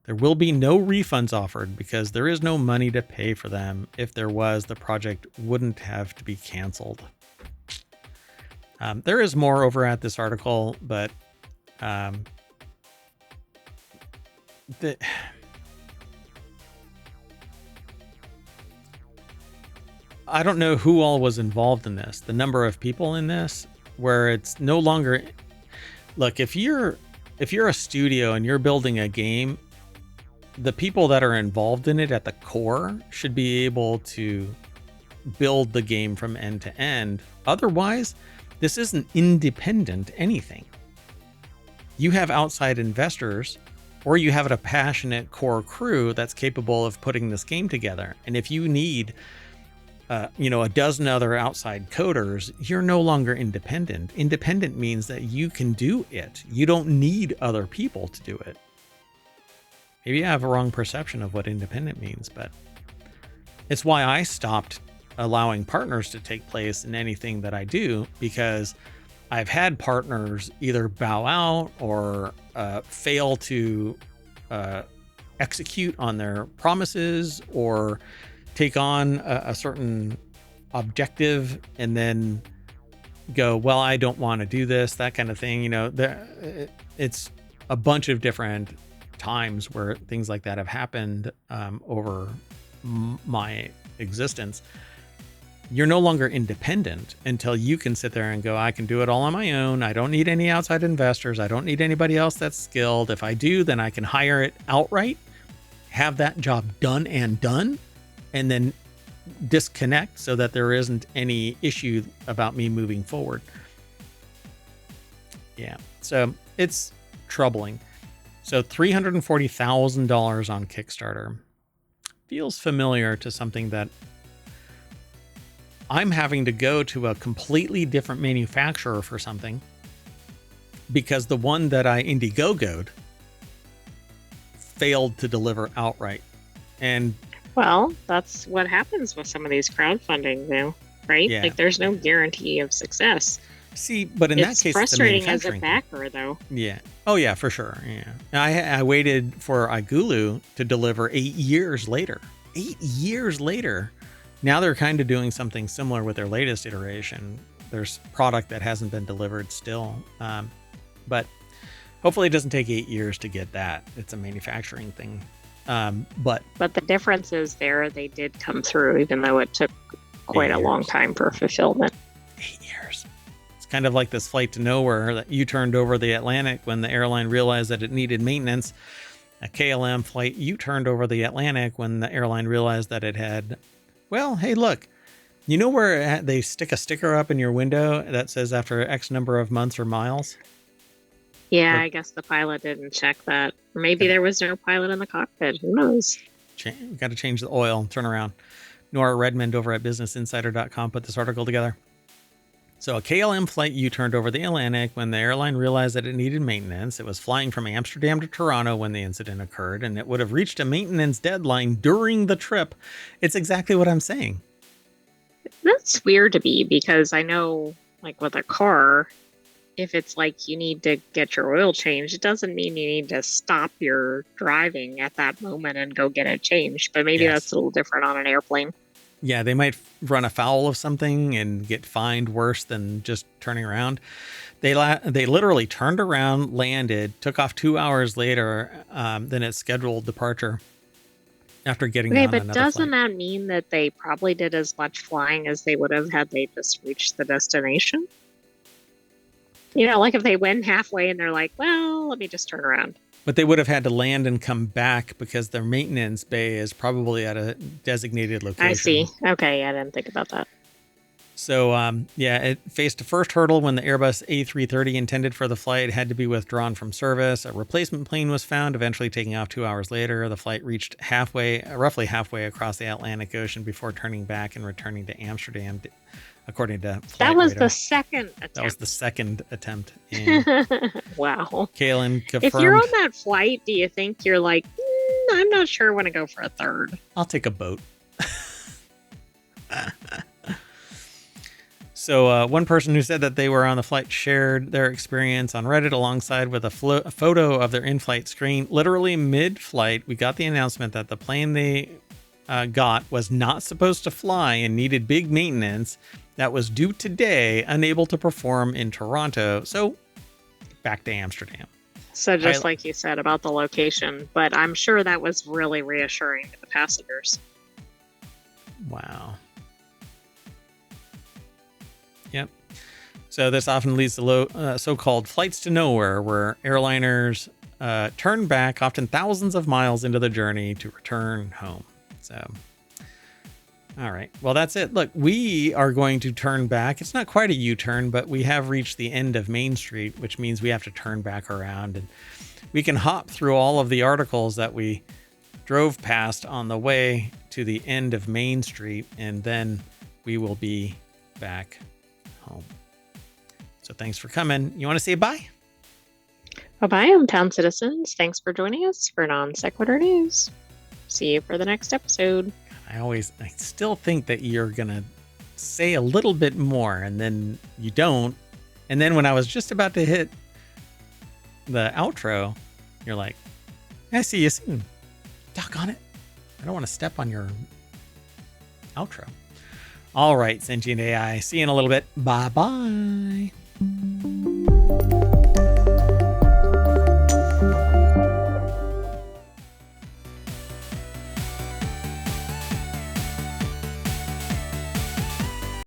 A: There will be no refunds offered because there is no money to pay for them. If there was, the project wouldn't have to be canceled. There is more over at this article, but I don't know who all was involved in this, the number of people in this, where it's no longer, look, if you're a studio and you're building a game, the people that are involved in it at the core should be able to build the game from end to end. Otherwise, this isn't independent anything. You have outside investors, or you have a passionate core crew that's capable of putting this game together. And if you need, a dozen other outside coders, you're no longer independent. Independent means that you can do it. You don't need other people to do it. Maybe I have a wrong perception of what independent means, but it's why I stopped allowing partners to take place in anything that I do, because I've had partners either bow out or fail to execute on their promises or take on a certain objective and then go, well, I don't want to do this, that kind of thing. It's a bunch of different times where things like that have happened over my existence. You're no longer independent until you can sit there and go, I can do it all on my own. I don't need any outside investors. I don't need anybody else that's skilled. If I do, then I can hire it outright, have that job done, and then disconnect so that there isn't any issue about me moving forward. Yeah, so it's troubling. So $340,000 on Kickstarter feels familiar to something that I'm having to go to a completely different manufacturer for something because the one that I Indiegogo'd failed to deliver outright. And
B: well, that's what happens with some of these crowdfunding now, right?
A: Yeah.
B: Like, there's no guarantee of success.
A: See, but in that case,
B: it's frustrating as a
A: manufacturing
B: backer, though.
A: Yeah. Oh, yeah, for sure. Yeah. I waited for Igulu to deliver 8 years later. 8 years later. Now they're kind of doing something similar with their latest iteration. There's product that hasn't been delivered still. But hopefully it doesn't take 8 years to get that. It's a manufacturing thing. But
B: the difference is they did come through, even though it took quite a long time for fulfillment.
A: 8 years. It's kind of like this flight to nowhere that you turned over the Atlantic when the airline realized that it needed maintenance. A KLM flight you turned over the Atlantic when the airline realized that it had, well, hey, look, you know where they stick a sticker up in your window that says after X number of months or miles?
B: Yeah, I guess the pilot didn't check that. Or maybe there was no pilot in the cockpit. Who knows?
A: Got to change the oil. Turn around. Nora Redmond over at BusinessInsider.com put this article together. So a KLM flight U-turned over the Atlantic when the airline realized that it needed maintenance. It was flying from Amsterdam to Toronto when the incident occurred, and it would have reached a maintenance deadline during the trip. It's exactly what I'm saying.
B: That's weird to me because I know, like with a car, if it's like you need to get your oil changed, it doesn't mean you need to stop your driving at that moment and go get it changed. But maybe that's a little different on an airplane.
A: Yeah, they might run afoul of something and get fined worse than just turning around. They literally turned around, landed, took off 2 hours later than its scheduled departure. after getting
B: Okay,
A: on
B: but
A: another
B: doesn't
A: flight.
B: that mean that they probably did as much flying as they would have had they just reached the destination? Like if they went halfway and they're like, well, let me just turn around.
A: But they would have had to land and come back because their maintenance bay is probably at a designated location.
B: I see. Okay, I didn't think about that.
A: So, it faced a first hurdle when the Airbus A330 intended for the flight had to be withdrawn from service. A replacement plane was found, eventually taking off 2 hours later. The flight reached roughly halfway across the Atlantic Ocean before turning back and returning to Amsterdam, according to Flight
B: That was
A: Radar.
B: the second attempt.
A: That was the second attempt. And
B: wow.
A: Kaylin confirmed.
B: If you're on that flight, do you think you're like, I'm not sure I want to go for a third?
A: I'll take a boat. So one person who said that they were on the flight shared their experience on Reddit alongside with a photo of their in-flight screen. Literally mid-flight, we got the announcement that the plane they got was not supposed to fly and needed big maintenance that was due today, unable to perform in Toronto. So back to Amsterdam.
B: So just like you said about the location, but I'm sure that was really reassuring to the passengers.
A: Wow. Yep. So this often leads to so-called flights to nowhere, where airliners turn back often thousands of miles into the journey to return home. So, all right. Well, that's it. Look, we are going to turn back. It's not quite a U-turn, but we have reached the end of Main Street, which means we have to turn back around. And we can hop through all of the articles that we drove past on the way to the end of Main Street, and then we will be back home. So thanks for coming. You want to say bye?
B: Bye-bye, ohmTown citizens. Thanks for joining us for Non Sequitur News. See you for the next episode.
A: I still think that you're going to say a little bit more, and then you don't. And then when I was just about to hit the outro, you're like, I see you soon. Doggone it. I don't want to step on your outro. All right, Sentient AI. See you in a little bit. Bye-bye.